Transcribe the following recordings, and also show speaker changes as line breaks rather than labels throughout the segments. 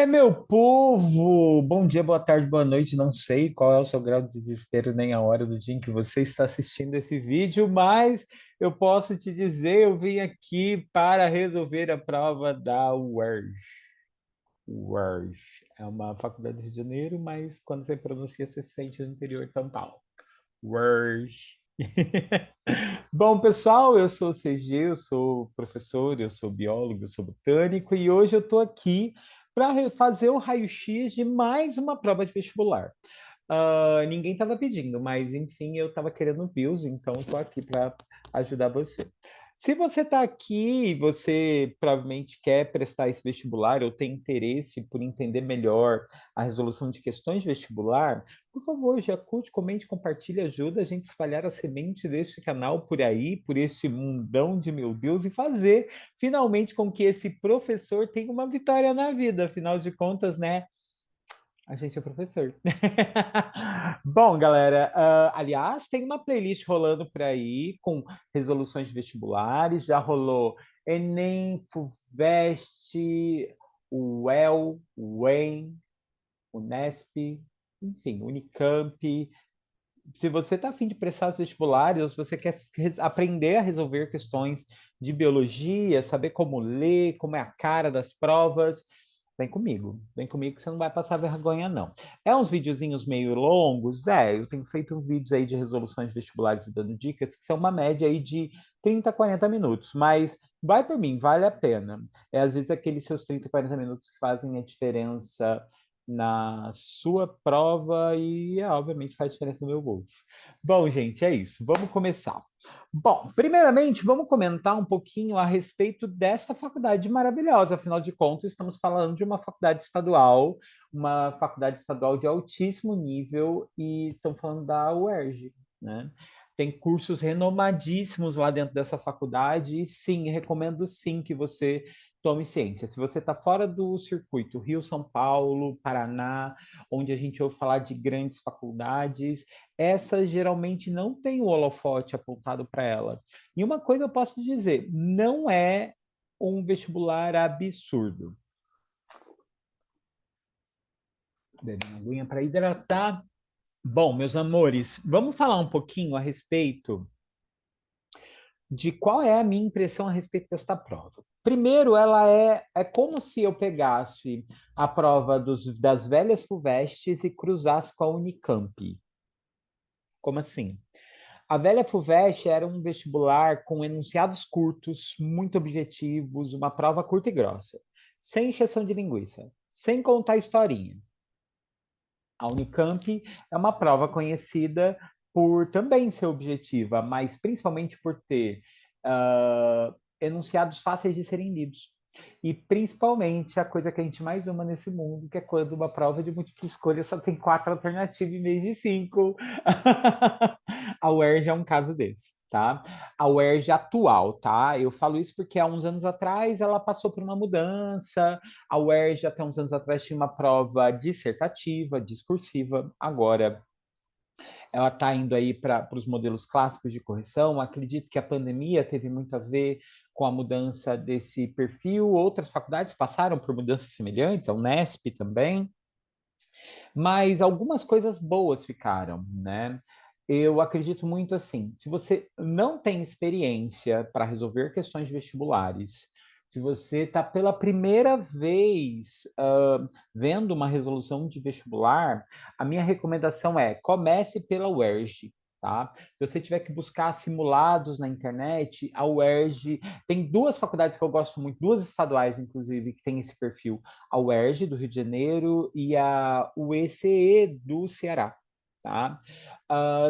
Meu povo! Bom dia, boa tarde, boa noite. Não sei qual é o seu grau de desespero nem a hora do dia em que você está assistindo esse vídeo, mas eu posso te dizer, eu vim aqui para resolver a prova da UERJ. UERJ é uma faculdade do Rio de Janeiro, mas quando você pronuncia, você sente no interior de São Paulo. UERJ. Bom, pessoal, eu sou o CG, eu sou professor, eu sou biólogo, eu sou botânico e hoje eu estou aqui para fazer o raio-x de mais uma prova de vestibular. Ninguém estava pedindo, mas enfim, eu estava querendo views, então estou aqui para ajudar você. Se você está aqui e você provavelmente quer prestar esse vestibular ou tem interesse por entender melhor a resolução de questões de vestibular, por favor, já curte, comente, compartilhe, ajuda a gente a espalhar a semente deste canal por aí, por este mundão de meu Deus, e fazer finalmente com que esse professor tenha uma vitória na vida. Afinal de contas, né? A gente é professor. Bom, galera, aliás, tem uma playlist rolando por aí com resoluções de vestibulares. Já rolou Enem, FUVEST, UEL, UEM, Unesp, enfim, Unicamp. Se você está a fim de prestar os vestibulares, ou se você quer aprender a resolver questões de biologia, saber como ler, como é a cara das provas, vem comigo que você não vai passar vergonha, não. É uns videozinhos meio longos, eu tenho feito vídeos aí de resoluções de vestibulares e dando dicas, que são uma média aí de 30 a 40 minutos, mas vai por mim, vale a pena. É às vezes aqueles seus 30, 40 minutos que fazem a diferença na sua prova e, obviamente, faz diferença no meu bolso. Bom, gente, é isso. Vamos começar. Bom, primeiramente, vamos comentar um pouquinho a respeito dessa faculdade maravilhosa. Afinal de contas, estamos falando de uma faculdade estadual de altíssimo nível e estamos falando da UERJ, né? Tem cursos renomadíssimos lá dentro dessa faculdade e sim, recomendo sim que você tome ciência. Se você está fora do circuito Rio, São Paulo, Paraná, onde a gente ouve falar de grandes faculdades, essa geralmente não tem o holofote apontado para ela. E uma coisa eu posso dizer, não é um vestibular absurdo. Bebendo uma aguinha para hidratar. Bom, meus amores, vamos falar um pouquinho a respeito de qual é a minha impressão a respeito desta prova. Primeiro, é como se eu pegasse a prova das velhas FUVESTs e cruzasse com a Unicamp. Como assim? A velha FUVEST era um vestibular com enunciados curtos, muito objetivos, uma prova curta e grossa, sem encheção de linguiça, sem contar historinha. A Unicamp é uma prova conhecida por também ser objetiva, mas principalmente por ter enunciados fáceis de serem lidos. E principalmente a coisa que a gente mais ama nesse mundo, que é quando uma prova de múltipla escolha só tem quatro alternativas em vez de cinco. A UERJ é um caso desse, tá? A UERJ atual, tá? Eu falo isso porque há uns anos atrás ela passou por uma mudança. A UERJ até uns anos atrás tinha uma prova dissertativa, discursiva. Agora ela está indo aí para os modelos clássicos de correção. Acredito que a pandemia teve muito a ver com a mudança desse perfil. Outras faculdades passaram por mudanças semelhantes, a Unesp também, mas algumas coisas boas ficaram, né? Eu acredito muito assim, se você não tem experiência para resolver questões de vestibulares, se você está pela primeira vez vendo uma resolução de vestibular, a minha recomendação é comece pela UERJ, tá? Se você tiver que buscar simulados na internet, a UERJ tem duas faculdades que eu gosto muito, duas estaduais, inclusive, que tem esse perfil, a UERJ, do Rio de Janeiro, e a UECE, do Ceará. Tá?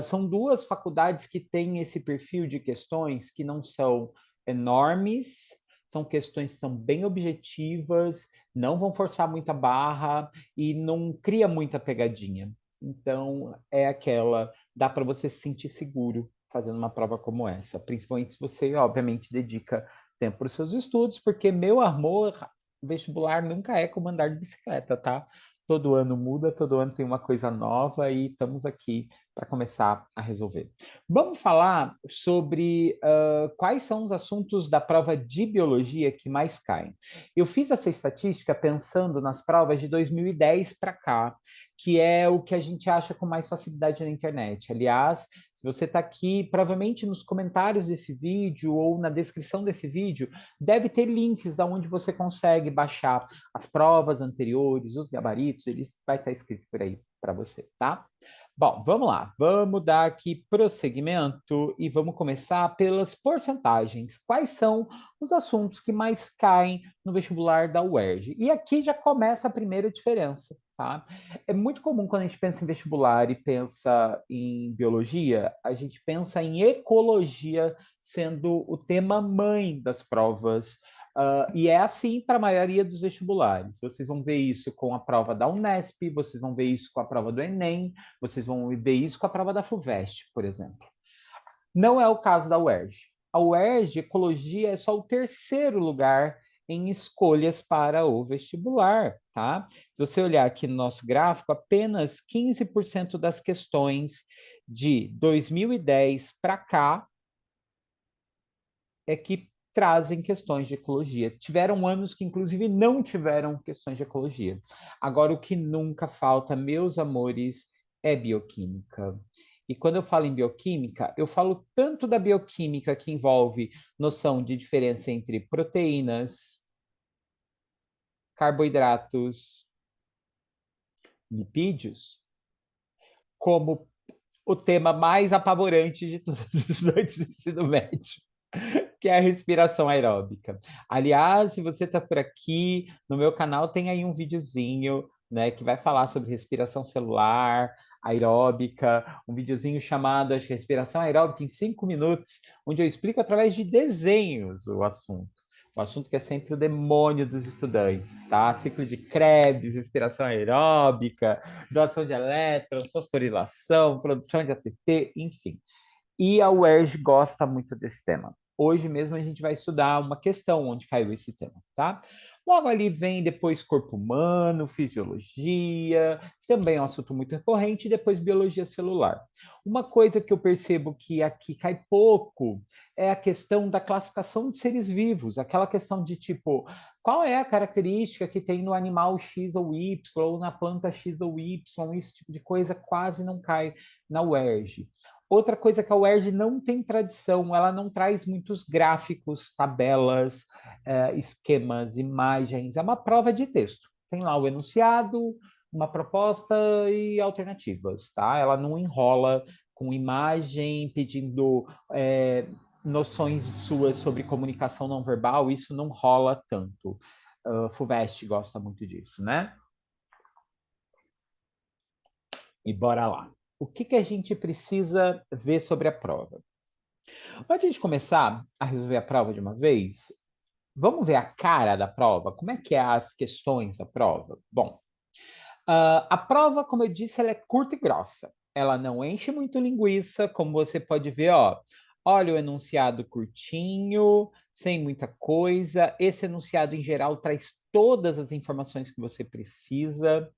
São duas faculdades que têm esse perfil de questões que não são enormes, são questões que são bem objetivas, não vão forçar muita barra e não cria muita pegadinha. Então, é aquela, dá para você se sentir seguro fazendo uma prova como essa, principalmente se você, obviamente, dedica tempo para os seus estudos, porque, meu amor, vestibular nunca é como andar de bicicleta, tá? Todo ano muda, todo ano tem uma coisa nova e estamos aqui para começar a resolver. Vamos falar sobre quais são os assuntos da prova de biologia que mais caem. Eu fiz essa estatística pensando nas provas de 2010 para cá, que é o que a gente acha com mais facilidade na internet. Aliás, se você está aqui, provavelmente nos comentários desse vídeo ou na descrição desse vídeo, deve ter links da onde você consegue baixar as provas anteriores, os gabaritos, ele vai estar escrito por aí para você, tá? Bom, vamos lá. Vamos dar aqui prosseguimento e vamos começar pelas porcentagens. Quais são os assuntos que mais caem no vestibular da UERJ? E aqui já começa a primeira diferença, tá? É muito comum quando a gente pensa em vestibular e pensa em biologia, a gente pensa em ecologia sendo o tema mãe das provas. E é assim para a maioria dos vestibulares. Vocês vão ver isso com a prova da Unesp, vocês vão ver isso com a prova do Enem, vocês vão ver isso com a prova da FUVEST, por exemplo. Não é o caso da UERJ. A UERJ, ecologia, é só o terceiro lugar em escolhas para o vestibular, tá? Se você olhar aqui no nosso gráfico, apenas 15% das questões de 2010 para cá é que trazem questões de ecologia. Tiveram anos que, inclusive, não tiveram questões de ecologia. Agora, o que nunca falta, meus amores, é bioquímica. E quando eu falo em bioquímica, eu falo tanto da bioquímica que envolve noção de diferença entre proteínas, carboidratos, lipídios, como o tema mais apavorante de todos os estudantes do ensino médio, que é a respiração aeróbica. Aliás, se você está por aqui, no meu canal tem aí um videozinho, né, que vai falar sobre respiração celular, aeróbica, um videozinho chamado acho, Respiração Aeróbica em 5 minutos, onde eu explico através de desenhos o assunto. O assunto que é sempre o demônio dos estudantes, tá? Ciclo de Krebs, respiração aeróbica, doação de elétrons, fosforilação, produção de ATP, enfim. E a UERJ gosta muito desse tema. Hoje mesmo a gente vai estudar uma questão onde caiu esse tema, tá? Logo ali vem depois corpo humano, fisiologia, também é um assunto muito recorrente, e depois biologia celular. Uma coisa que eu percebo que aqui cai pouco é a questão da classificação de seres vivos, aquela questão de tipo, qual é a característica que tem no animal X ou Y, ou na planta X ou Y, esse tipo de coisa quase não cai na UERJ. Outra coisa que a UERJ não tem tradição, ela não traz muitos gráficos, tabelas, esquemas, imagens. É uma prova de texto. Tem lá o enunciado, uma proposta e alternativas, tá? Ela não enrola com imagem, pedindo noções suas sobre comunicação não verbal, isso não rola tanto. FUVEST gosta muito disso, né? E bora lá. O que, que a gente precisa ver sobre a prova? Antes de começar a resolver a prova de uma vez, vamos ver a cara da prova? Como é que é as questões da prova? Bom, a prova, como eu disse, ela é curta e grossa. Ela não enche muito linguiça, como você pode ver, ó. Olha o enunciado curtinho, sem muita coisa. Esse enunciado, em geral, traz todas as informações que você precisa.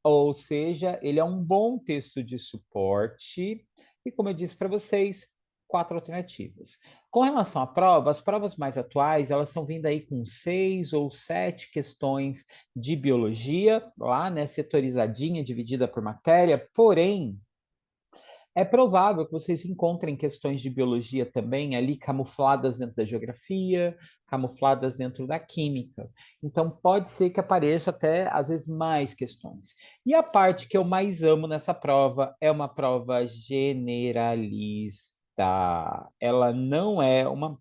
Ou seja, ele é um bom texto de suporte. E como eu disse para vocês, 4 alternativas. Com relação à prova, as provas mais atuais, elas estão vindo aí com 6 ou 7 questões de biologia, lá, né, setorizadinha, dividida por matéria, porém, é provável que vocês encontrem questões de biologia também ali camufladas dentro da geografia, camufladas dentro da química. Então, pode ser que apareça até, às vezes, mais questões. E a parte que eu mais amo nessa prova é uma prova generalista. Ela não é uma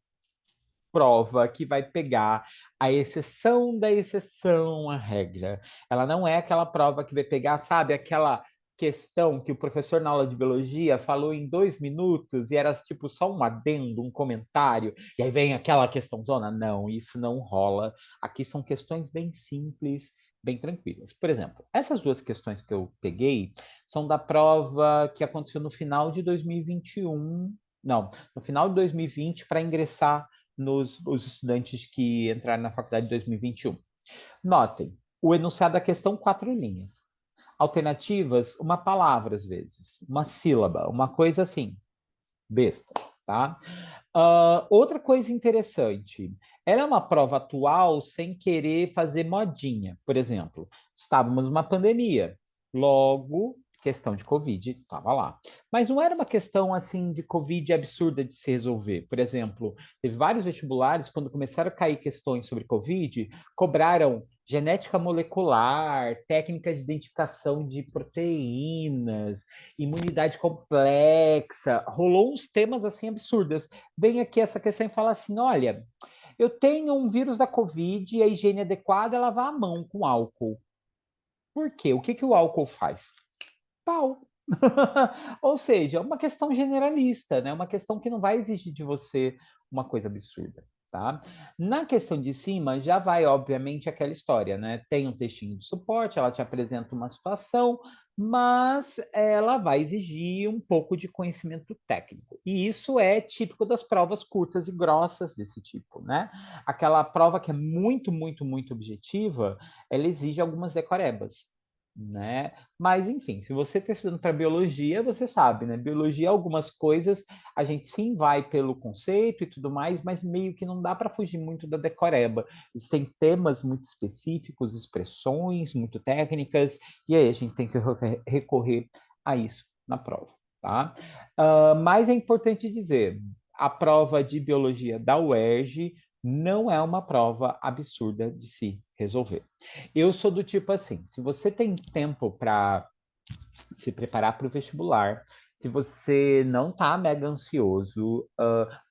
prova que vai pegar a exceção da exceção à regra. Ela não é aquela prova que vai pegar, sabe, aquela questão que o professor na aula de biologia falou em 2 minutos e era tipo só um adendo, um comentário, e aí vem aquela questão zona. Não, isso não rola. Aqui são questões bem simples, bem tranquilas. Por exemplo, essas 2 questões que eu peguei são da prova que aconteceu no final de 2021, não, no final de 2020 para ingressar os estudantes que entraram na faculdade em 2021. Notem, o enunciado da questão, 4 linhas. Alternativas, uma palavra às vezes, uma sílaba, uma coisa assim, besta, tá? Outra coisa interessante, ela é uma prova atual sem querer fazer modinha. Por exemplo, estávamos numa pandemia, logo, questão de Covid, estava lá. Mas não era uma questão assim de Covid absurda de se resolver. Por exemplo, teve vários vestibulares, quando começaram a cair questões sobre Covid, cobraram genética molecular, técnicas de identificação de proteínas, imunidade complexa, rolou uns temas assim absurdos. Vem aqui essa questão e fala assim: olha, eu tenho um vírus da Covid e a higiene adequada é lavar a mão com álcool. Por quê? O que, que o álcool faz? Pau. Ou seja, é uma questão generalista, né? Uma questão que não vai exigir de você uma coisa absurda, tá? Na questão de cima, já vai, obviamente, aquela história, né? Tem um textinho de suporte, ela te apresenta uma situação, mas ela vai exigir um pouco de conhecimento técnico. E isso é típico das provas curtas e grossas desse tipo, né? Aquela prova que é muito, muito, muito objetiva, ela exige algumas decorebas, né? Mas, enfim, se você está estudando para biologia, você sabe, né? Biologia, algumas coisas a gente sim vai pelo conceito e tudo mais, mas meio que não dá para fugir muito da decoreba. Existem temas muito específicos, expressões muito técnicas, e aí a gente tem que recorrer a isso na prova, tá? Mas é importante dizer, a prova de biologia da UERJ não é uma prova absurda de se resolver. Eu sou do tipo assim, se você tem tempo para se preparar para o vestibular, se você não está mega ansioso,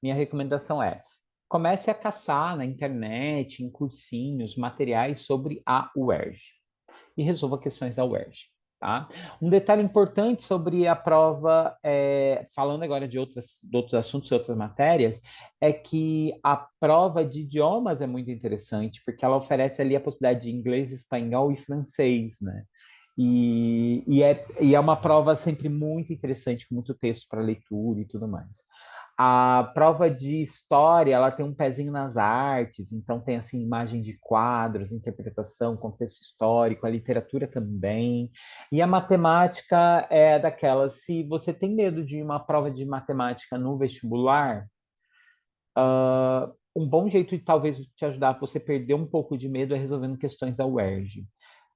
minha recomendação é comece a caçar na internet, em cursinhos, materiais sobre a UERJ e resolva questões da UERJ. Tá? Um detalhe importante sobre a prova, falando agora de outros assuntos e outras matérias, é que a prova de idiomas é muito interessante, porque ela oferece ali a possibilidade de inglês, espanhol e francês, né? E é uma prova sempre muito interessante, com muito texto para leitura e tudo mais. A prova de história, ela tem um pezinho nas artes, então tem assim imagem de quadros, interpretação, contexto histórico, a literatura também. E a matemática é daquelas, se você tem medo de uma prova de matemática no vestibular, um bom jeito de talvez te ajudar a você perder um pouco de medo é resolvendo questões da UERJ.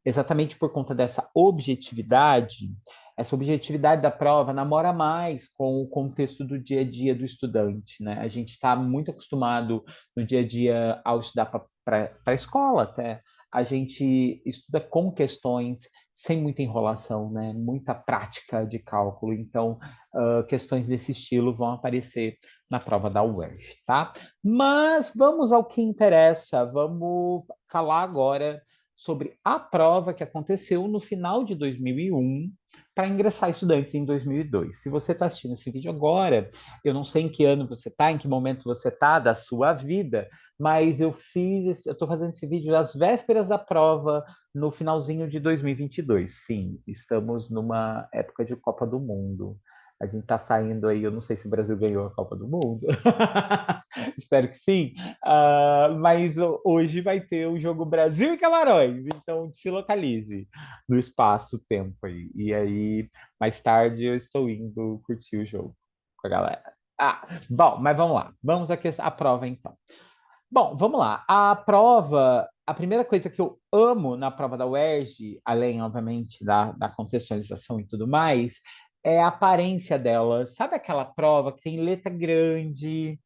Exatamente por conta dessa objetividade, essa objetividade da prova namora mais com o contexto do dia a dia do estudante, né? A gente está muito acostumado no dia a dia ao estudar para a escola até. A gente estuda com questões sem muita enrolação, né? Muita prática de cálculo. Então, questões desse estilo vão aparecer na prova da UERJ, tá? Mas vamos ao que interessa. Vamos falar agora sobre a prova que aconteceu no final de 2001 para ingressar estudantes em 2002. Se você está assistindo esse vídeo agora, eu não sei em que ano você está, em que momento você está da sua vida, mas eu estou fazendo esse vídeo às vésperas da prova no finalzinho de 2022. Sim, estamos numa época de Copa do Mundo. A gente está saindo aí, eu não sei se o Brasil ganhou a Copa do Mundo. Espero que sim. Mas hoje vai ter o jogo Brasil e Camarões, então se localize no espaço-tempo aí. E aí, mais tarde, eu estou indo curtir o jogo com a galera. Bom, mas vamos lá. Vamos aqui à prova, então. Bom, vamos lá. A prova, a primeira coisa que eu amo na prova da UERJ, além, obviamente, da contextualização e tudo mais, é a aparência dela. Sabe aquela prova que tem letra grande,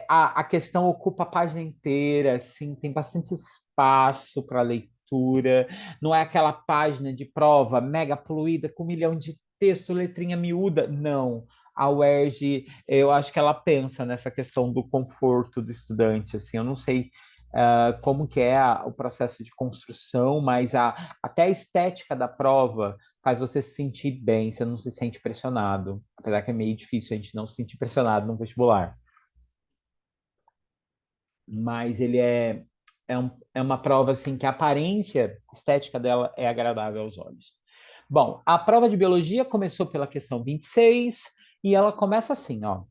a questão ocupa a página inteira, assim, tem bastante espaço para leitura, não é aquela página de prova mega poluída com um milhão de texto, letrinha miúda, não. A UERJ, eu acho que ela pensa nessa questão do conforto do estudante, assim, eu não sei como que é o processo de construção, mas até a estética da prova faz você se sentir bem, você não se sente pressionado. Apesar que é meio difícil a gente não se sentir pressionado no vestibular. Mas ele é uma prova assim que a aparência estética dela é agradável aos olhos. Bom, a prova de biologia começou pela questão 26 e ela começa assim, ó.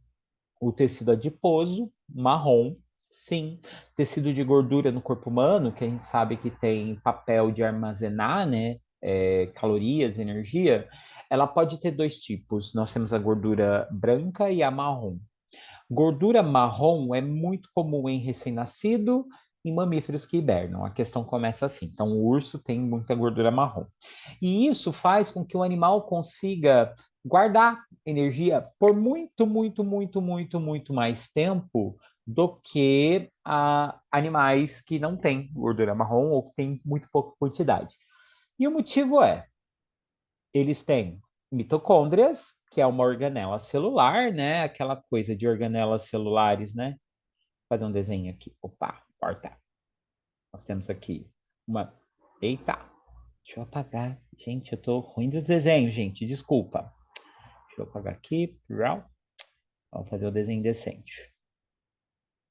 O tecido adiposo, marrom, sim. Tecido de gordura no corpo humano, que a gente sabe que tem papel de armazenar, né? calorias, energia, ela pode ter dois tipos. Nós temos a gordura branca e a marrom. Gordura marrom é muito comum em recém-nascido e mamíferos que hibernam. A questão começa assim. Então, o urso tem muita gordura marrom. E isso faz com que o animal consiga guardar energia por muito mais tempo do que animais que não têm gordura marrom ou que têm muito pouca quantidade. E o motivo é, eles têm mitocôndrias, que é uma organela celular, né? Aquela coisa de organelas celulares, né? Vou fazer um desenho aqui. Opa, porta. Nós temos aqui uma. Eita! Deixa eu apagar. Gente, eu tô ruim dos desenhos, gente. Desculpa. Deixa eu apagar aqui. Vamos fazer o desenho decente.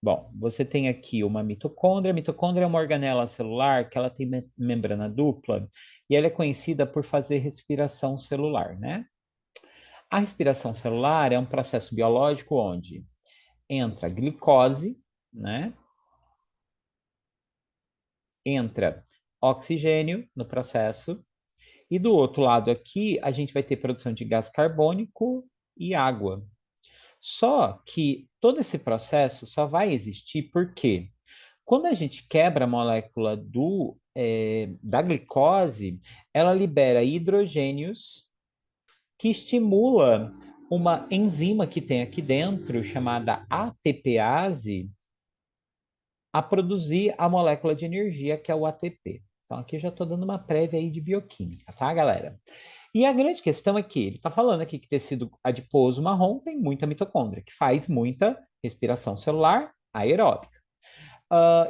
Bom, você tem aqui uma mitocôndria. A mitocôndria é uma organela celular que ela tem membrana dupla e ela é conhecida por fazer respiração celular, né? A respiração celular é um processo biológico onde entra glicose, né? Entra oxigênio no processo, e do outro lado aqui a gente vai ter produção de gás carbônico e água. Só que todo esse processo só vai existir porque quando a gente quebra a molécula da glicose, ela libera hidrogênios que estimula uma enzima que tem aqui dentro, chamada ATPase, a produzir a molécula de energia, que é o ATP. Então, aqui eu já estou dando uma prévia aí de bioquímica, tá, galera? E a grande questão é que ele está falando aqui que tecido adiposo marrom tem muita mitocôndria, que faz muita respiração celular aeróbica.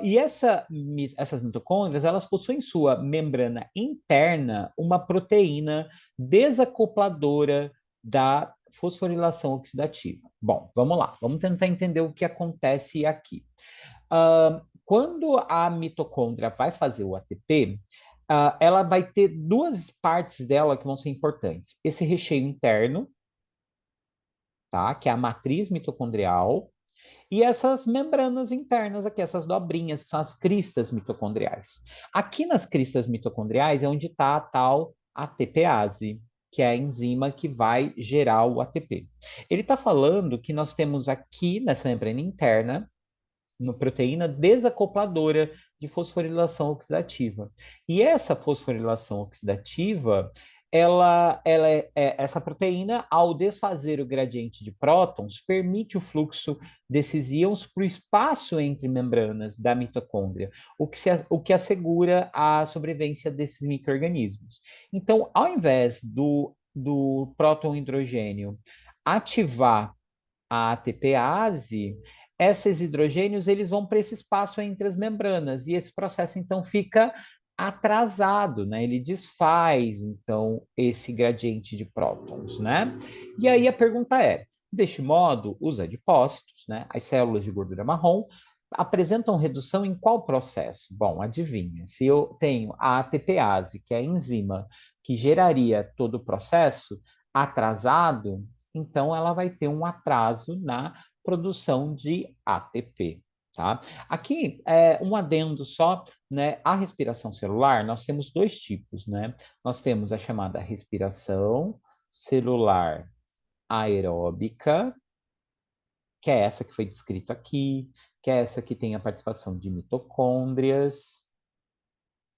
E essas mitocôndrias, elas possuem em sua membrana interna uma proteína desacopladora da fosforilação oxidativa. Bom, vamos lá, vamos tentar entender o que acontece aqui. Quando a mitocôndria vai fazer o ATP, ela vai ter duas partes dela que vão ser importantes. Esse recheio interno, tá? Que é a matriz mitocondrial, e essas membranas internas aqui, essas dobrinhas, que são as cristas mitocondriais. Aqui nas cristas mitocondriais é onde está a tal ATPase, que é a enzima que vai gerar o ATP. Ele está falando que nós temos aqui nessa membrana interna uma proteína desacopladora de fosforilação oxidativa. E essa fosforilação oxidativa, essa proteína, ao desfazer o gradiente de prótons, permite o fluxo desses íons para o espaço entre membranas da mitocôndria, o que assegura a sobrevivência desses micro-organismos. Então, ao invés do próton hidrogênio ativar a ATPase, esses hidrogênios eles vão para esse espaço entre as membranas e esse processo então fica atrasado, né? Ele desfaz então esse gradiente de prótons, né? E aí a pergunta é: deste modo, os adipócitos, né, as células de gordura marrom, apresentam redução em qual processo? Bom, adivinha, se eu tenho a ATPase, que é a enzima que geraria todo o processo, atrasado, então ela vai ter um atraso na produção de ATP. Tá? Aqui, um adendo só, né? A respiração celular, nós temos dois tipos, né? Nós temos a chamada respiração celular aeróbica, que é essa que foi descrito aqui, que é essa que tem a participação de mitocôndrias,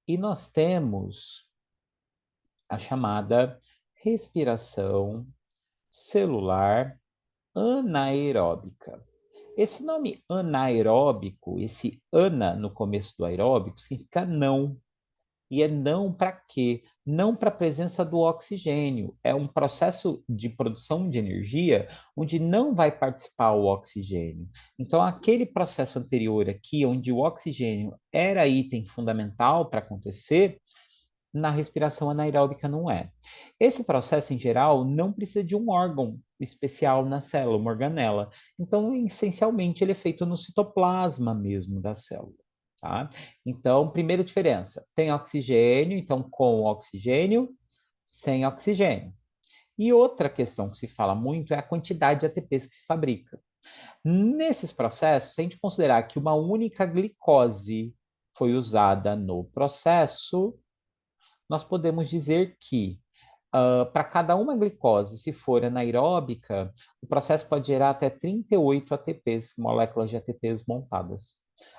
e nós temos a chamada respiração celular anaeróbica. Esse nome anaeróbico, esse ana no começo do aeróbico, significa não. E é não para quê? Não para a presença do oxigênio. É um processo de produção de energia onde não vai participar o oxigênio. Então, aquele processo anterior aqui, onde o oxigênio era item fundamental para acontecer, na respiração anaeróbica não é. Esse processo, em geral, não precisa de um órgão especial na célula, uma organela. Então, essencialmente, ele é feito no citoplasma mesmo da célula. Tá? Então, primeira diferença, tem oxigênio, então com oxigênio, sem oxigênio. E outra questão que se fala muito é a quantidade de ATPs que se fabrica. Nesses processos, se a gente considerar que uma única glicose foi usada no processo, nós podemos dizer que para cada uma glicose, se for anaeróbica, o processo pode gerar até 38 ATPs, moléculas de ATPs montadas.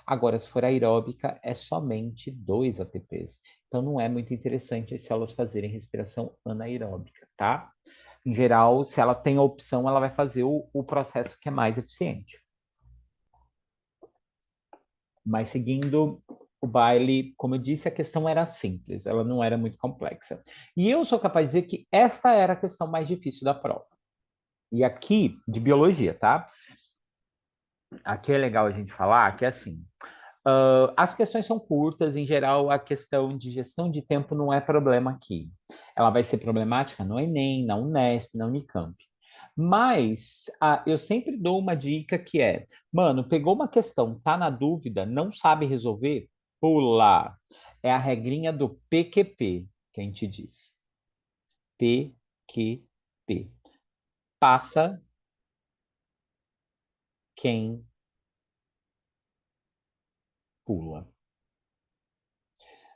Agora, se for aeróbica, é somente 2 ATPs. Então, não é muito interessante as células fazerem respiração anaeróbica, tá? Em geral, se ela tem a opção, ela vai fazer o processo que é mais eficiente. Mas seguindo o baile, como eu disse, a questão era simples, ela não era muito complexa. E eu sou capaz de dizer que esta era a questão mais difícil da prova. E aqui, de biologia, tá? Aqui é legal a gente falar que, assim, as questões são curtas, em geral, a questão de gestão de tempo não é problema aqui. Ela vai ser problemática no Enem, na Unesp, na Unicamp. Mas eu sempre dou uma dica que é, mano, pegou uma questão, tá na dúvida, não sabe resolver, pula. É a regrinha do PQP, que a gente diz. PQP. Passa quem pula.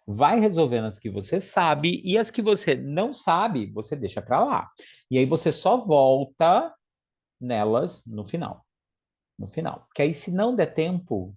Vai resolvendo as que você sabe e as que você não sabe, você deixa para lá. E aí você só volta nelas no final. No final. Porque aí, se não der tempo,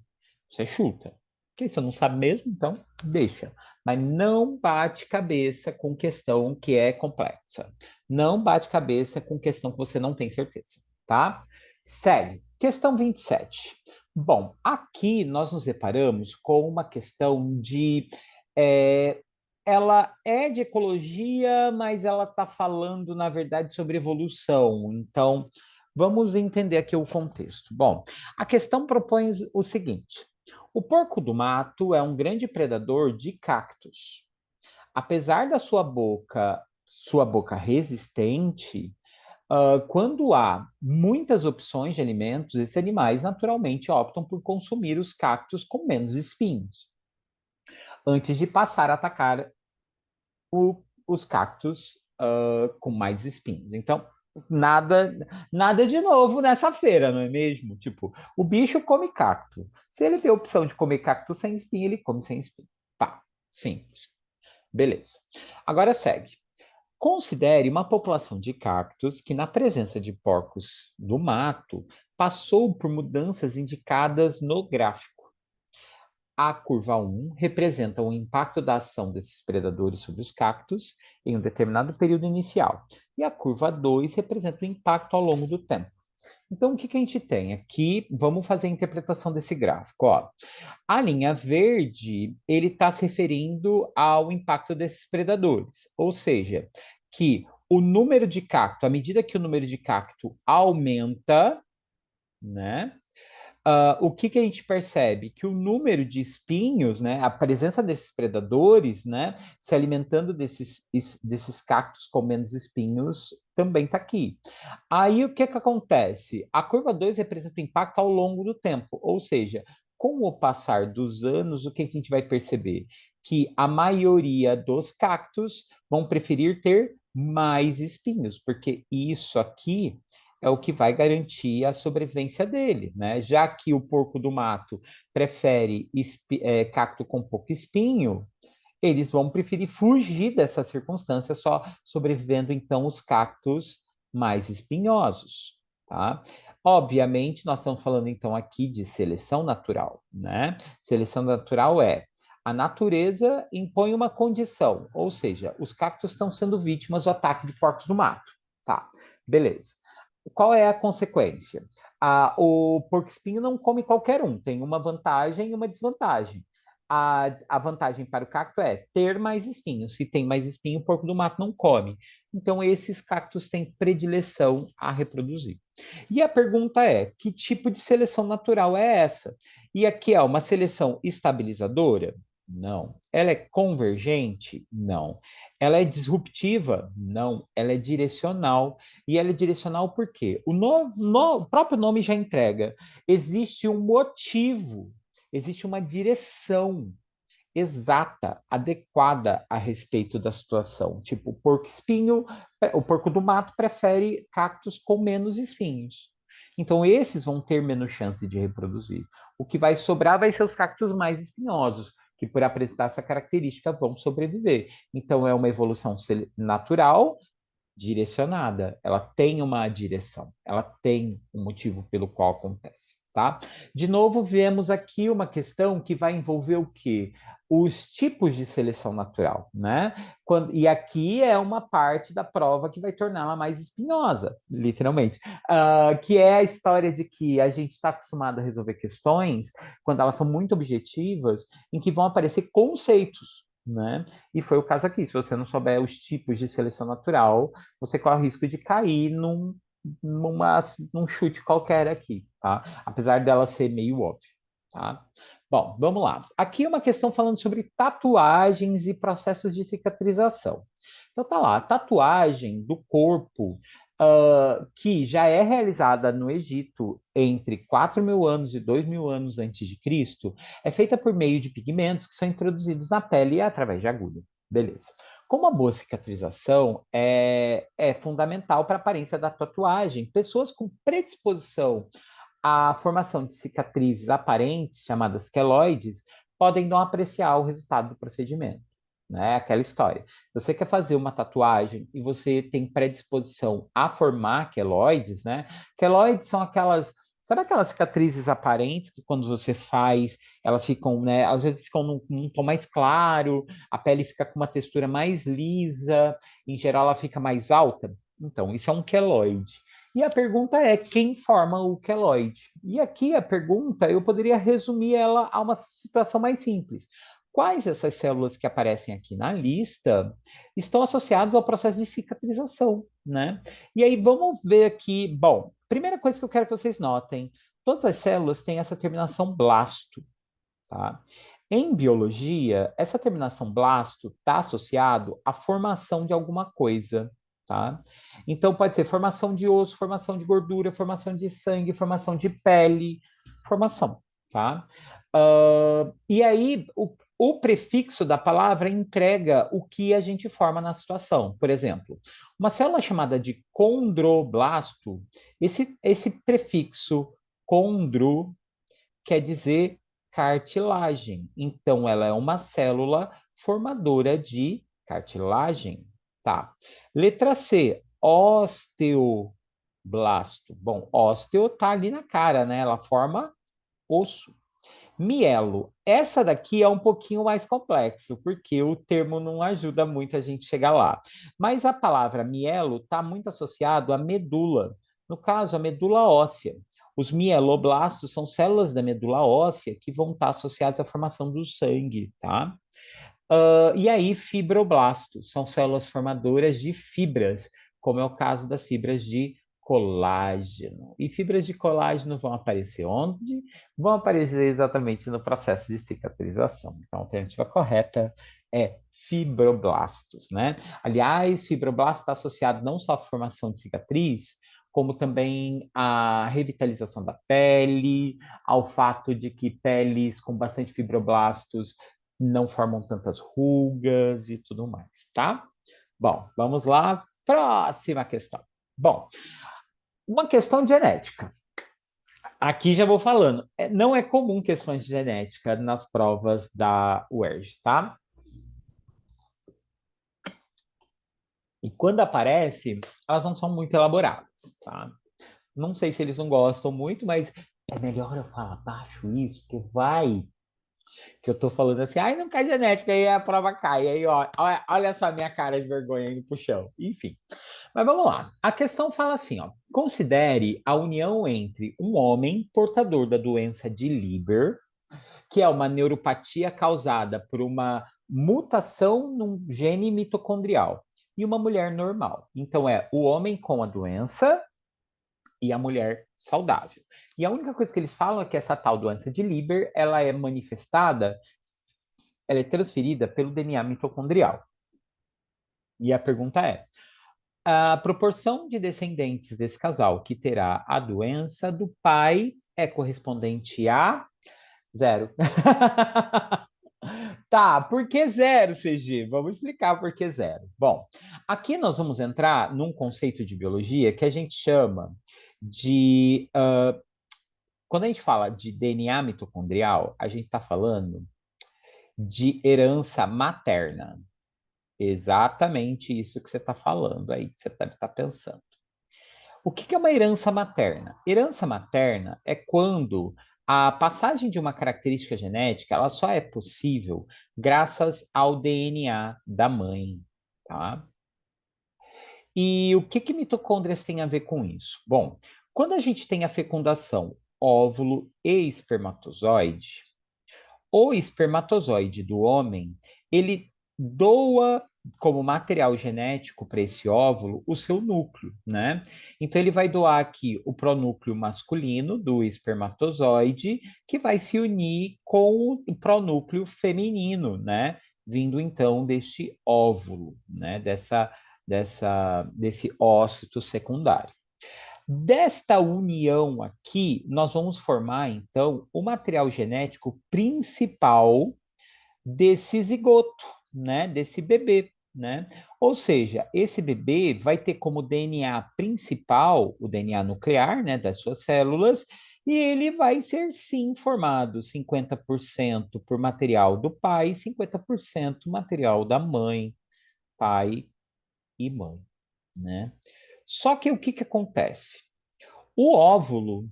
você chuta. Porque você não sabe mesmo, então deixa. Mas não bate cabeça com questão que é complexa. Não bate cabeça com questão que você não tem certeza, tá? Segue. Questão 27. Bom, aqui nós nos deparamos com uma questão de. é, Ela é de ecologia, mas ela está falando, na verdade, sobre evolução. Então, vamos entender aqui o contexto. Bom, a questão propõe o seguinte: o porco do mato é um grande predador de cactos. Apesar da sua boca resistente, quando há muitas opções de alimentos, esses animais naturalmente optam por consumir os cactos com menos espinhos, antes de passar a atacar os cactos com mais espinhos. Então, nada, nada de novo nessa feira, não é mesmo? Tipo, o bicho come cacto. Se ele tem a opção de comer cacto sem espinho, ele come sem espinho. Tá, simples. Beleza. Agora segue. Considere uma população de cactos que, na presença de porcos do mato, passou por mudanças indicadas no gráfico. A curva 1 representa o impacto da ação desses predadores sobre os cactos em um determinado período inicial, e a curva 2 representa o impacto ao longo do tempo. Então, o que a gente tem aqui? Vamos fazer a interpretação desse gráfico. Ó. A linha verde, ele está se referindo ao impacto desses predadores, ou seja, que o número de cacto, à medida que o número de cacto aumenta, né? O que a gente percebe? Que o número de espinhos, né, a presença desses predadores, né, se alimentando desses cactos com menos espinhos, também está aqui. Aí o que acontece? A curva 2 representa o impacto ao longo do tempo, ou seja, com o passar dos anos, o que a gente vai perceber? Que a maioria dos cactos vão preferir ter mais espinhos, porque isso aqui é o que vai garantir a sobrevivência dele, né? Já que o porco do mato prefere cacto com pouco espinho, eles vão preferir fugir dessa circunstância, só sobrevivendo então os cactos mais espinhosos, tá? Obviamente, nós estamos falando então aqui de seleção natural, né? Seleção natural é a natureza impõe uma condição, ou seja, os cactos estão sendo vítimas do ataque de porcos do mato, tá? Beleza. Qual é a consequência? O porco-espinho não come qualquer um, tem uma vantagem e uma desvantagem. A vantagem para o cacto é ter mais espinhos. Se tem mais espinho, o porco do mato não come. Então, esses cactos têm predileção a reproduzir. E a pergunta é: que tipo de seleção natural é essa? E aqui é uma seleção estabilizadora? Não. Ela é convergente? Não. Ela é disruptiva? Não. Ela é direcional. E ela é direcional por quê? O próprio nome já entrega. Existe um motivo, existe uma direção exata, adequada a respeito da situação. Tipo, o porco do mato prefere cactos com menos espinhos. Então, esses vão ter menos chance de reproduzir. O que vai sobrar vai ser os cactos mais espinhosos, que por apresentar essa característica vão sobreviver. Então, é uma evolução natural direcionada, ela tem uma direção, ela tem um motivo pelo qual acontece, tá? De novo, vemos aqui uma questão que vai envolver o quê? Os tipos de seleção natural, né? E aqui é uma parte da prova que vai torná-la mais espinhosa, literalmente, que é a história de que a gente está acostumado a resolver questões quando elas são muito objetivas, em que vão aparecer conceitos, né? E foi o caso aqui. Se você não souber os tipos de seleção natural, você corre o risco de cair num chute qualquer aqui, tá? Apesar dela ser meio óbvio, tá? Bom, vamos lá. Aqui é uma questão falando sobre tatuagens e processos de cicatrização. Então tá lá, tatuagem do corpo, que já é realizada no Egito entre 4.000 anos e 2.000 anos antes de Cristo, é feita por meio de pigmentos que são introduzidos na pele através de agulha. Beleza. Como a boa cicatrização é fundamental para a aparência da tatuagem, pessoas com predisposição à formação de cicatrizes aparentes, chamadas queloides, podem não apreciar o resultado do procedimento. Né? Aquela história. Se você quer fazer uma tatuagem e você tem predisposição a formar queloides, né? Queloides são aquelas, sabe aquelas cicatrizes aparentes que quando você faz, elas ficam, né? Às vezes ficam num tom mais claro, a pele fica com uma textura mais lisa, em geral ela fica mais alta. Então, isso é um queloide. E a pergunta é, quem forma o queloide? E aqui a pergunta, eu poderia resumir ela a uma situação mais simples. Quais essas células que aparecem aqui na lista estão associadas ao processo de cicatrização, né? E aí vamos ver aqui, bom, primeira coisa que eu quero que vocês notem, todas as células têm essa terminação blasto, tá? Em biologia, essa terminação blasto está associado à formação de alguma coisa, tá? Então pode ser formação de osso, formação de gordura, formação de sangue, formação de pele, formação, tá? E aí o prefixo da palavra entrega o que a gente forma na situação. Por exemplo, uma célula chamada de condroblasto, esse prefixo condro quer dizer cartilagem. Então, ela é uma célula formadora de cartilagem. Tá. Letra C, osteoblasto. Bom, ósteo tá ali na cara, né? Ela forma osso. Mielo. Essa daqui é um pouquinho mais complexo, porque o termo não ajuda muito a gente chegar lá. Mas a palavra mielo está muito associado à medula. No caso, a medula óssea. Os mieloblastos são células da medula óssea que vão estar associadas à formação do sangue, tá? E aí, fibroblastos são células formadoras de fibras, como é o caso das fibras de colágeno. E fibras de colágeno vão aparecer onde? Vão aparecer exatamente no processo de cicatrização. Então, a alternativa correta é fibroblastos, né? Aliás, fibroblasto está associado não só à formação de cicatriz, como também à revitalização da pele, ao fato de que peles com bastante fibroblastos não formam tantas rugas e tudo mais, tá? Bom, vamos lá. Próxima questão. Bom, uma questão de genética. Aqui já vou falando. Não é comum questões de genética nas provas da UERJ, tá? E quando aparece, elas não são muito elaboradas, tá? Não sei se eles não gostam muito, mas é melhor eu falar baixo isso, porque vai que eu tô falando assim, ai, não cai genética, aí a prova cai, aí ó, olha só a minha cara de vergonha indo pro chão, enfim. Mas vamos lá, a questão fala assim, ó, considere a união entre um homem portador da doença de Leber, que é uma neuropatia causada por uma mutação num gene mitocondrial, e uma mulher normal. Então é o homem com a doença e a mulher saudável. E a única coisa que eles falam é que essa tal doença de Leber, ela é manifestada, ela é transferida pelo DNA mitocondrial. E a pergunta é: a proporção de descendentes desse casal que terá a doença do pai é correspondente a zero. Tá, por que zero, CG? Vamos explicar por que zero. Bom, aqui nós vamos entrar num conceito de biologia que a gente chama de. Quando a gente fala de DNA mitocondrial, a gente está falando de herança materna. Exatamente isso que você está falando aí, que você deve estar pensando. O que é uma herança materna? Herança materna é quando a passagem de uma característica genética ela só é possível graças ao DNA da mãe, tá? E o que mitocôndrias têm a ver com isso? Bom, quando a gente tem a fecundação óvulo e espermatozoide, o espermatozoide do homem, ele doa como material genético para esse óvulo o seu núcleo, né? Então ele vai doar aqui o pronúcleo masculino do espermatozoide, que vai se unir com o pronúcleo feminino, né? Vindo então deste óvulo, né? Desse ócito secundário. Desta união aqui, nós vamos formar, então, o material genético principal desse zigoto, né? Desse bebê, né? Ou seja, esse bebê vai ter como DNA principal o DNA nuclear, né? Das suas células, e ele vai ser, sim, formado 50% por material do pai, 50% material da mãe, pai e mãe, né? Só que o que acontece? O óvulo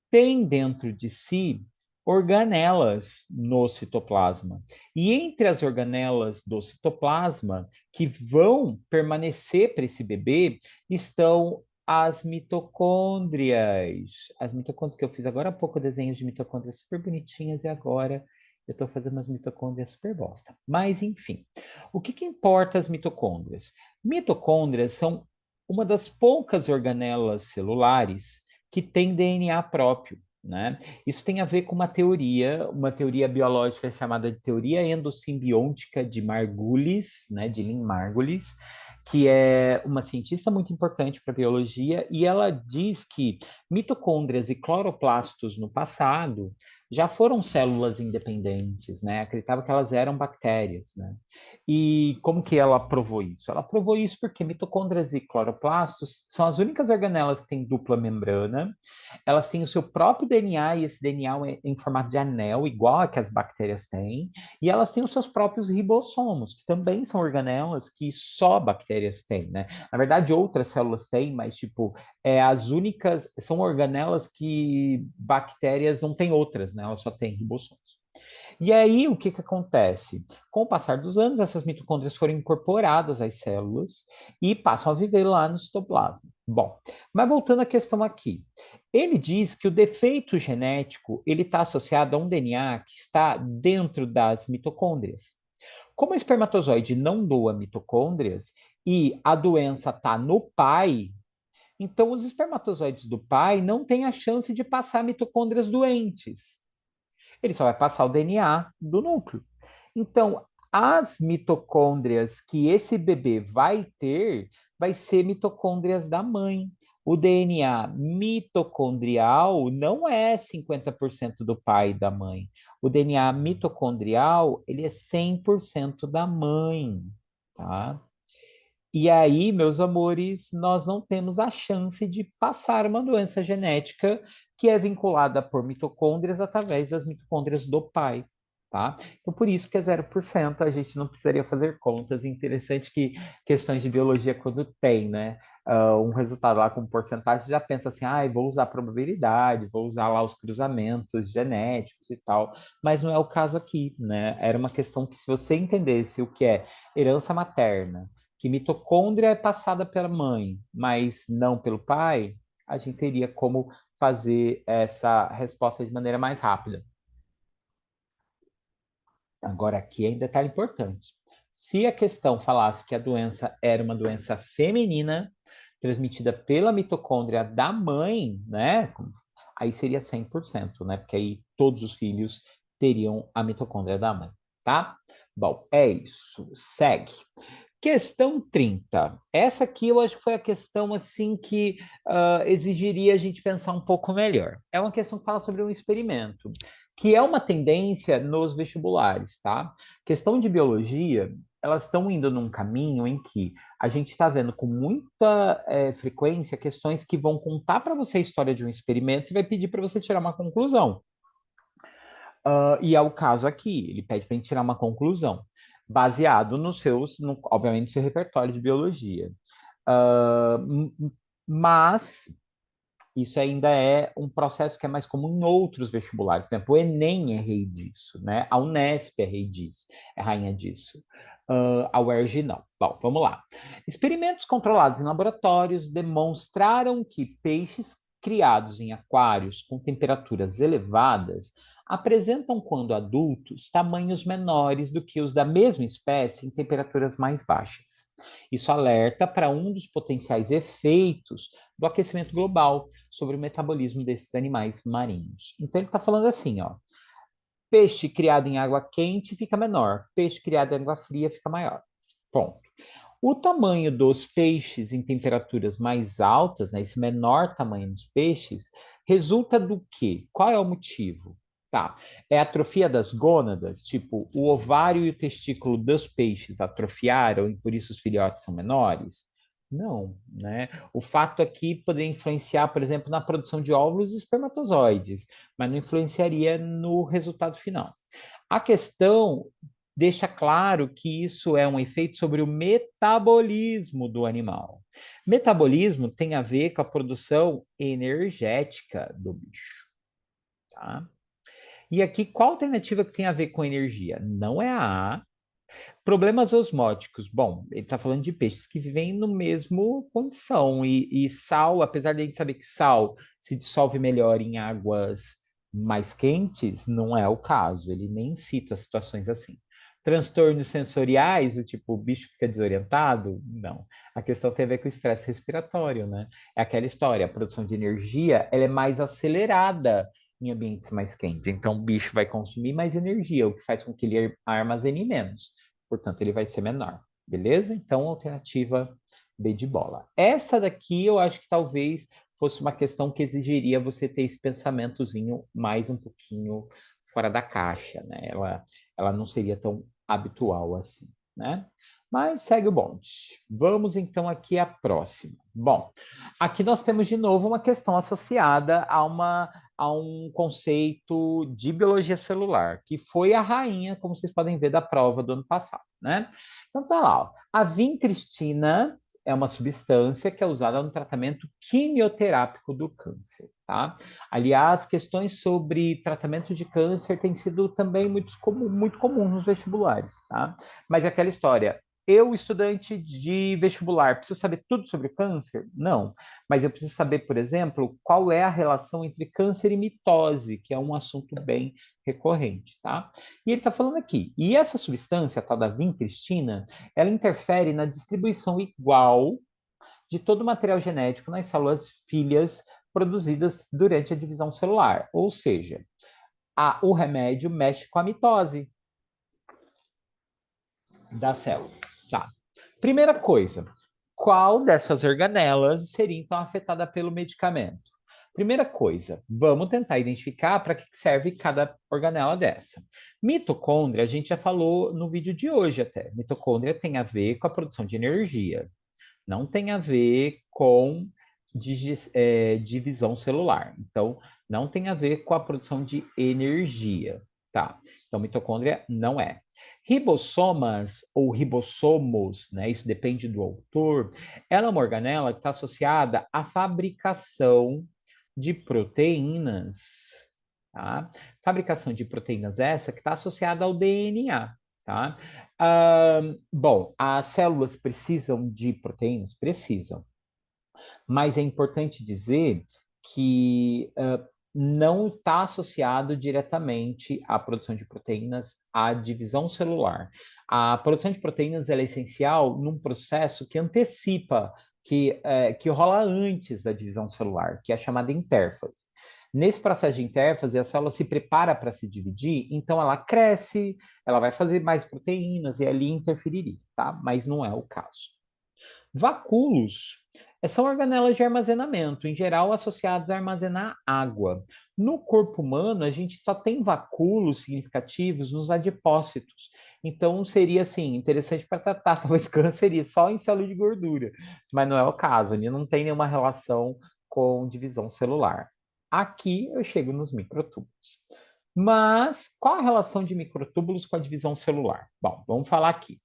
tem dentro de si organelas no citoplasma. E entre as organelas do citoplasma que vão permanecer para esse bebê estão as mitocôndrias. As mitocôndrias que eu fiz agora há pouco, desenhos de mitocôndrias super bonitinhas, e agora eu estou fazendo as mitocôndrias super bosta. Mas, enfim, o que importa as mitocôndrias? Mitocôndrias são uma das poucas organelas celulares que tem DNA próprio, né? Isso tem a ver com uma teoria biológica chamada de teoria endossimbiótica de Margulis, né, de Lynn Margulis, que é uma cientista muito importante para a biologia, e ela diz que mitocôndrias e cloroplastos no passado já foram células independentes, né? Acreditava que elas eram bactérias, né? E como que ela provou isso? Ela provou isso porque mitocôndrias e cloroplastos são as únicas organelas que têm dupla membrana, elas têm o seu próprio DNA, e esse DNA é em formato de anel, igual a que as bactérias têm, e elas têm os seus próprios ribossomos, que também são organelas que só bactérias têm, né? Na verdade, outras células têm, mas, tipo, as únicas, são organelas que bactérias não têm outras, né? Elas só têm ribossomos. E aí, o que acontece? Com o passar dos anos, essas mitocôndrias foram incorporadas às células e passam a viver lá no citoplasma. Bom, mas voltando à questão aqui. Ele diz que o defeito genético ele está associado a um DNA que está dentro das mitocôndrias. Como o espermatozoide não doa mitocôndrias e a doença está no pai, então os espermatozoides do pai não têm a chance de passar mitocôndrias doentes. Ele só vai passar o DNA do núcleo. Então, as mitocôndrias que esse bebê vai ter, vai ser mitocôndrias da mãe. O DNA mitocondrial não é 50% do pai e da mãe. O DNA mitocondrial, ele é 100% da mãe, tá? E aí, meus amores, nós não temos a chance de passar uma doença genética que é vinculada por mitocôndrias através das mitocôndrias do pai, tá? Então, por isso que é 0%, a gente não precisaria fazer contas. Interessante que questões de biologia, quando tem, né, um resultado lá com porcentagem, já pensa assim, ah, vou usar probabilidade, vou usar lá os cruzamentos genéticos e tal, mas não é o caso aqui, né? Era uma questão que, se você entendesse o que é herança materna, que mitocôndria é passada pela mãe, mas não pelo pai, a gente teria como fazer essa resposta de maneira mais rápida. Agora, aqui é um detalhe importante. Se a questão falasse que a doença era uma doença feminina, transmitida pela mitocôndria da mãe, né? Aí seria 100%, né? Porque aí todos os filhos teriam a mitocôndria da mãe, tá? Bom, é isso. Segue. Questão 30. Essa aqui eu acho que foi a questão assim que exigiria a gente pensar um pouco melhor. É uma questão que fala sobre um experimento, que é uma tendência nos vestibulares, tá? Questão de biologia, elas estão indo num caminho em que a gente está vendo com muita frequência questões que vão contar para você a história de um experimento e vai pedir para você tirar uma conclusão. E é o caso aqui, ele pede para a gente tirar uma conclusão, baseado obviamente, no seu repertório de biologia. Ah, mas isso ainda é um processo que é mais comum em outros vestibulares. Por exemplo, o Enem é rei disso, né? A Unesp é rei disso, é rainha disso. A UERJ não. Bom, vamos lá. Experimentos controlados em laboratórios demonstraram que peixes criados em aquários com temperaturas elevadas apresentam, quando adultos, tamanhos menores do que os da mesma espécie em temperaturas mais baixas. Isso alerta para um dos potenciais efeitos do aquecimento global sobre o metabolismo desses animais marinhos. Então ele está falando assim, ó, peixe criado em água quente fica menor, peixe criado em água fria fica maior. Ponto. O tamanho dos peixes em temperaturas mais altas, né, esse menor tamanho dos peixes, resulta do quê? Qual é o motivo? Tá. É a atrofia das gônadas, tipo, o ovário e o testículo dos peixes atrofiaram e por isso os filhotes são menores? Não, né? O fato aqui poderia influenciar, por exemplo, na produção de óvulos e espermatozoides, mas não influenciaria no resultado final. A questão deixa claro que isso é um efeito sobre o metabolismo do animal. Metabolismo tem a ver com a produção energética do bicho, tá? E aqui, qual alternativa que tem a ver com energia? Não é a A. Problemas osmóticos. Bom, ele está falando de peixes que vivem no mesmo condição. E sal, apesar de a gente saber que sal se dissolve melhor em águas mais quentes, não é o caso. Ele nem cita situações assim. Transtornos sensoriais, do tipo, o bicho fica desorientado? Não. A questão tem a ver com o estresse respiratório, né? É aquela história, a produção de energia, ela é mais acelerada em ambientes mais quentes. Então, o bicho vai consumir mais energia, o que faz com que ele armazene menos. Portanto, ele vai ser menor. Beleza? Então, alternativa B de bola. Essa daqui eu acho que talvez fosse uma questão que exigiria você ter esse pensamentozinho mais um pouquinho fora da caixa, né? Ela não seria tão habitual assim, né? Mas segue o bonde. Vamos então aqui à próxima. Bom, aqui nós temos de novo uma questão associada a um conceito de biologia celular, que foi a rainha, como vocês podem ver, da prova do ano passado, né? Então tá lá, ó. A vincristina é uma substância que é usada no tratamento quimioterápico do câncer, tá? Aliás, questões sobre tratamento de câncer têm sido também muito comum nos vestibulares, tá? Mas é aquela história, eu, estudante de vestibular, preciso saber tudo sobre câncer? Não. Mas eu preciso saber, por exemplo, qual é a relação entre câncer e mitose, que é um assunto bem recorrente, tá? E ele está falando aqui, e essa substância, a tal da vincristina, ela interfere na distribuição igual de todo o material genético nas células filhas produzidas durante a divisão celular. Ou seja, o remédio mexe com a mitose da célula. Tá. Primeira coisa, qual dessas organelas seria então afetada pelo medicamento? Primeira coisa, vamos tentar identificar para que serve cada organela dessa. Mitocôndria, a gente já falou no vídeo de hoje até. Mitocôndria tem a ver com a produção de energia, não tem a ver com divisão celular. Então, não tem a ver com a produção de energia, tá? Então, mitocôndria não é. Ribossomas ou ribossomos, né? Isso depende do autor. Ela é uma organela que está associada à fabricação de proteínas, tá? Fabricação de proteínas essa que está associada ao DNA, tá? Bom, as células precisam de proteínas? Precisam, mas é importante dizer que não está associado diretamente à produção de proteínas à divisão celular. A produção de proteínas é essencial num processo que antecipa, que rola antes da divisão celular, que é a chamada intérfase. Nesse processo de intérfase, a célula se prepara para se dividir, então ela cresce, ela vai fazer mais proteínas e ali interferiria, tá? Mas não é o caso. Vacúolos são organelas de armazenamento, em geral associados a armazenar água. No corpo humano, a gente só tem vacúolos significativos nos adipócitos. Então, seria assim, interessante para tratar talvez câncer só em célula de gordura, mas não é o caso, ele não tem nenhuma relação com divisão celular. Aqui eu chego nos microtúbulos. Mas qual a relação de microtúbulos com a divisão celular? Bom, vamos falar aqui.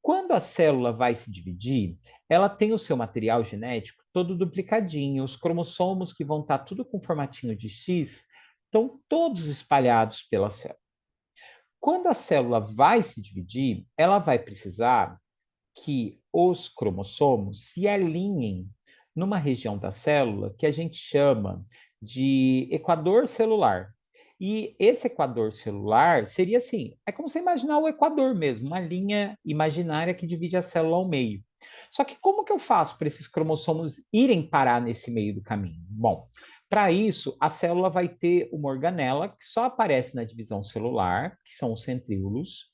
Quando a célula vai se dividir, ela tem o seu material genético todo duplicadinho, os cromossomos que vão estar tudo com formatinho de X estão todos espalhados pela célula. Quando a célula vai se dividir, ela vai precisar que os cromossomos se alinhem numa região da célula que a gente chama de equador celular. E esse equador celular seria assim, é como você imaginar o equador mesmo, uma linha imaginária que divide a célula ao meio. Só que como que eu faço para esses cromossomos irem parar nesse meio do caminho? Bom, para isso, a célula vai ter uma organela que só aparece na divisão celular, que são os centríolos,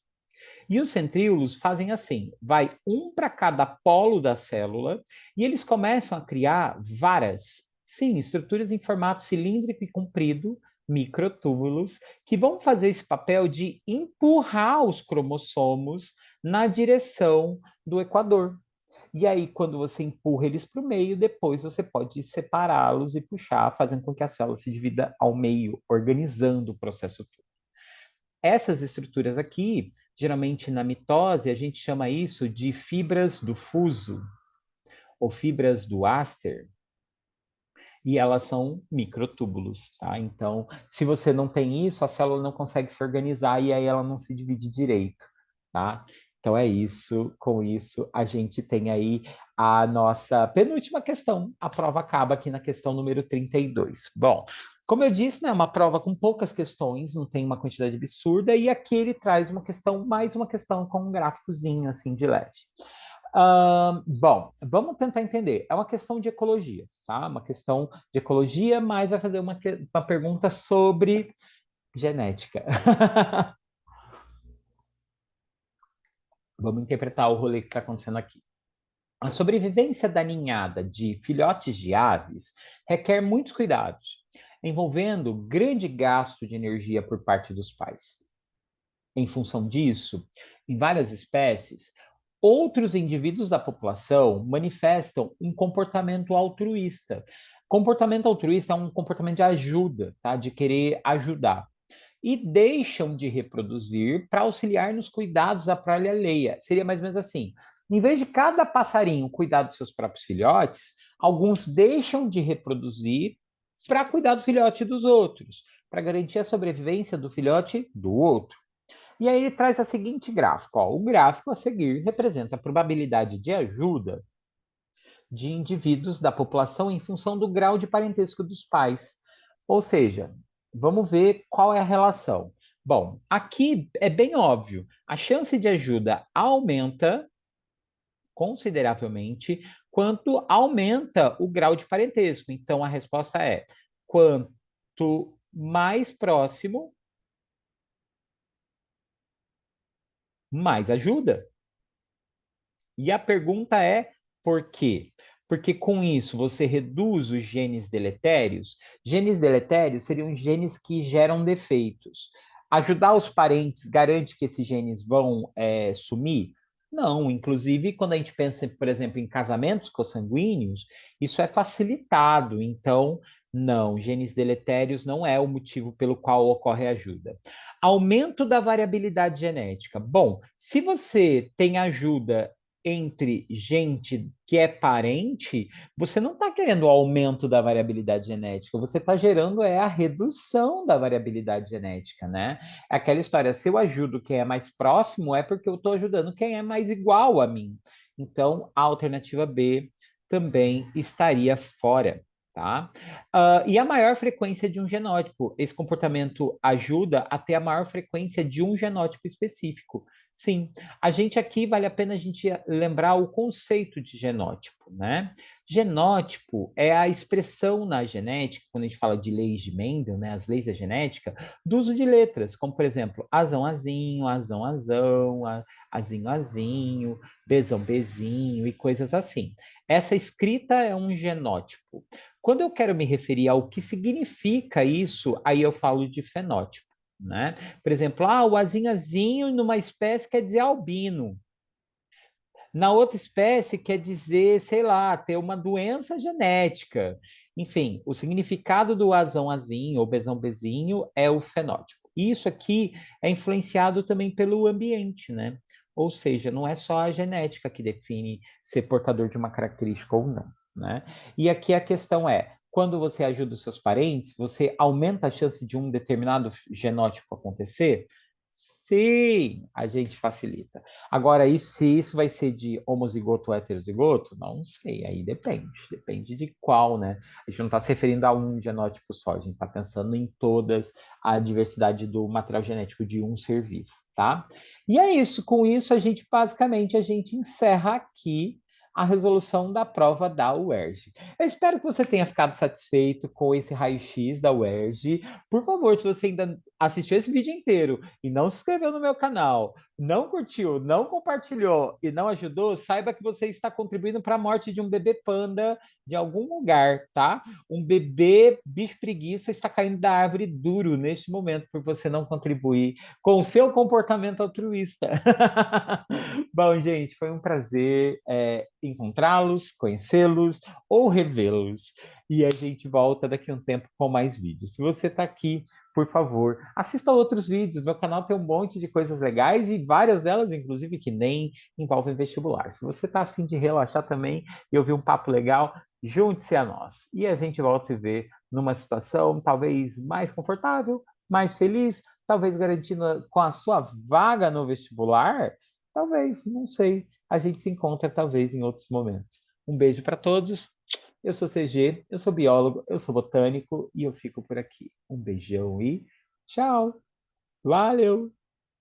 e os centríolos fazem assim: vai um para cada polo da célula e eles começam a criar varas, sim, estruturas em formato cilíndrico e comprido, microtúbulos, que vão fazer esse papel de empurrar os cromossomos na direção do equador. E aí, quando você empurra eles para o meio, depois você pode separá-los e puxar, fazendo com que a célula se divida ao meio, organizando o processo todo. Essas estruturas aqui, geralmente na mitose, a gente chama isso de fibras do fuso ou fibras do Aster, e elas são microtúbulos, tá? Então, se você não tem isso, a célula não consegue se organizar e aí ela não se divide direito, tá? Então é isso, com isso a gente tem aí a nossa penúltima questão. A prova acaba aqui na questão número 32. Bom, como eu disse, né, uma prova com poucas questões, não tem uma quantidade absurda, e aqui ele traz uma questão, mais uma questão com um gráficozinho assim de leve. Bom, vamos tentar entender. É uma questão de ecologia, tá? Uma questão de ecologia, mas vai fazer uma pergunta sobre genética. Vamos interpretar o rolê que está acontecendo aqui. A sobrevivência da ninhada de filhotes de aves requer muitos cuidados, envolvendo grande gasto de energia por parte dos pais. Em função disso, em várias espécies, outros indivíduos da população manifestam um comportamento altruísta. Comportamento altruísta é um comportamento de ajuda, tá? De querer ajudar. E deixam de reproduzir para auxiliar nos cuidados da prole alheia. Seria mais ou menos assim: em vez de cada passarinho cuidar dos seus próprios filhotes, alguns deixam de reproduzir para cuidar do filhote dos outros, para garantir a sobrevivência do filhote do outro. E aí ele traz a seguinte gráfico. Ó, o gráfico a seguir representa a probabilidade de ajuda de indivíduos da população em função do grau de parentesco dos pais. Ou seja, vamos ver qual é a relação. Bom, aqui é bem óbvio. A chance de ajuda aumenta consideravelmente quanto aumenta o grau de parentesco. Então, a resposta é: quanto mais próximo, mais ajuda. E a pergunta é por quê? Porque com isso você reduz os genes deletérios. Genes deletérios seriam genes que geram defeitos. Ajudar os parentes garante que esses genes vão sumir? Não, inclusive quando a gente pensa, por exemplo, em casamentos consanguíneos, isso é facilitado. Então, não, genes deletérios não é o motivo pelo qual ocorre a ajuda. Aumento da variabilidade genética. Bom, se você tem ajuda entre gente que é parente, você não está querendo o aumento da variabilidade genética, você está gerando a redução da variabilidade genética, né? É aquela história, se eu ajudo quem é mais próximo, é porque eu estou ajudando quem é mais igual a mim. Então, a alternativa B também estaria fora. Tá? E a maior frequência de um genótipo. Esse comportamento ajuda a ter a maior frequência de um genótipo específico. Sim, a gente aqui vale a pena a gente lembrar o conceito de genótipo, né? Genótipo é a expressão na genética, quando a gente fala de leis de Mendel, né, as leis da genética, do uso de letras, como por exemplo, azão, azinho, azão, azão, azinho, azinho, bezão, bezinho e coisas assim. Essa escrita é um genótipo. Quando eu quero me referir ao que significa isso, aí eu falo de fenótipo, né? Por exemplo, o azinhazinho numa espécie quer dizer albino. Na outra espécie quer dizer, sei lá, ter uma doença genética. Enfim, o significado do azão azinho ou bezão bezinho é o fenótipo. E isso aqui é influenciado também pelo ambiente, né? Ou seja, não é só a genética que define ser portador de uma característica ou não, né? E aqui a questão é, quando você ajuda os seus parentes, você aumenta a chance de um determinado genótipo acontecer? Sim, a gente facilita. Agora, isso, se isso vai ser de homozigoto ou heterozigoto, não sei, aí depende de qual, né? A gente não está se referindo a um genótipo só, a gente está pensando em todas a diversidade do material genético de um ser vivo, tá? E é isso, com isso a gente encerra aqui a resolução da prova da UERJ. Eu espero que você tenha ficado satisfeito com esse raio-x da UERJ. Por favor, se você ainda assistiu esse vídeo inteiro e não se inscreveu no meu canal, não curtiu, não compartilhou e não ajudou, saiba que você está contribuindo para a morte de um bebê panda de algum lugar, tá? Um bebê bicho preguiça está caindo da árvore duro neste momento por você não contribuir com o seu comportamento altruísta. Bom, gente, foi um prazer encontrá-los, conhecê-los ou revê-los. E a gente volta daqui a um tempo com mais vídeos. Se você está aqui, por favor, assista outros vídeos. Meu canal tem um monte de coisas legais e várias delas, inclusive, que nem envolvem vestibular. Se você está afim de relaxar também e ouvir um papo legal, junte-se a nós. E a gente volta a se ver numa situação talvez mais confortável, mais feliz, talvez garantindo com a sua vaga no vestibular. Talvez, não sei. A gente se encontra talvez em outros momentos. Um beijo para todos. Eu sou CG, eu sou biólogo, eu sou botânico e eu fico por aqui. Um beijão e tchau. Valeu!